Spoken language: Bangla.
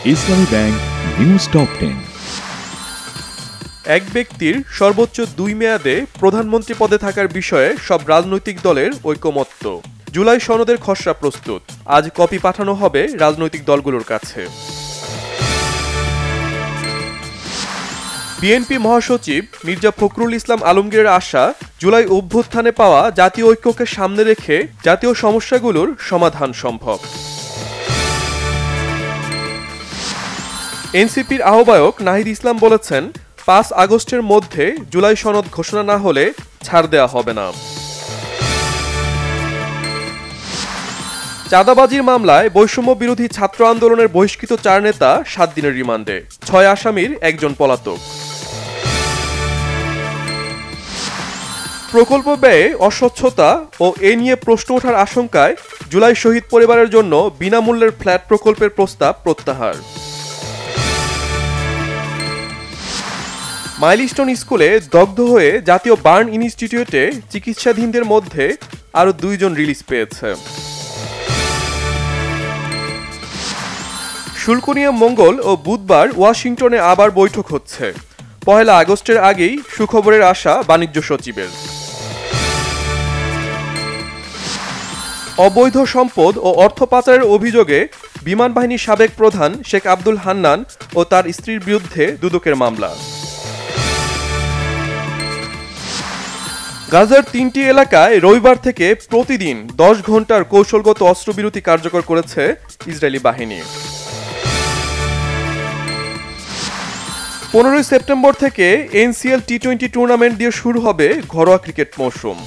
ইসলামী ব্যাংক নিউজ টপ 10। এক ব্যক্তির সর্বোচ্চ 2 মেয়াদে প্রধানমন্ত্রী পদে থাকার বিষয়ে সব রাজনৈতিক দলের ঐকমত্য। জুলাই সনদের খসড়া প্রস্তুত, আজ কপি পাঠানো হবে রাজনৈতিক দলগুলোর কাছে। বিএনপি মহাসচিব মির্জা ফখরুল ইসলাম আলমগীরের আশা, জুলাই অভ্যুত্থানে পাওয়া জাতীয় ঐক্যকে সামনে রেখে জাতীয় সমস্যাগুলোর সমাধান সম্ভব। এনসিপির আহ্বায়ক নাহিদ ইসলাম বলেছেন, 5 আগস্টের মধ্যে জুলাই সনদ ঘোষণা না হলে ছাড় দেওয়া হবে না। চাঁদাবাজির মামলায় বৈষম্য বিরোধী ছাত্র আন্দোলনের বহিষ্কৃত 4 নেতা 7 দিনের রিমান্ডে, 6 আসামির একজন পলাতক। প্রকল্প ব্যয়ে অস্বচ্ছতা ও এ নিয়ে প্রশ্ন ওঠার আশঙ্কায় জুলাই শহীদ পরিবারের জন্য বিনামূল্যের ফ্ল্যাট প্রকল্পের প্রস্তাব প্রত্যাহার। মাইলস্টোন স্কুলে দগ্ধ হয়ে জাতীয় বার্ন ইনস্টিটিউটে চিকিৎসাধীনদের মধ্যে আরও 2 জন রিলিজ পেয়েছে। শুল্ক নিয়ে মঙ্গল ও বুধবার ওয়াশিংটনে আবার বৈঠক হচ্ছে। 1 আগস্টের আগেই সুখবরের আশা বাণিজ্য সচিবের। অবৈধ সম্পদ ও অর্থ পাচারের অভিযোগে বিমান বাহিনীর সাবেক প্রধান শেখ আব্দুল হান্নান ও তার স্ত্রীর বিরুদ্ধে দুদকের মামলা। গাজার 3টি এলাকায় রবিবার থেকে প্রতিদিন 10 ঘন্টার কৌশলগত অস্ত্রবিরতি কার্যকর করেছে ইসরায়েলি বাহিনী। 15 সেপ্টেম্বর থেকে এনসিএল টি-20 টুর্নামেন্ট দিয়ে শুরু হবে ঘরোয়া ক্রিকেট মৌসুম।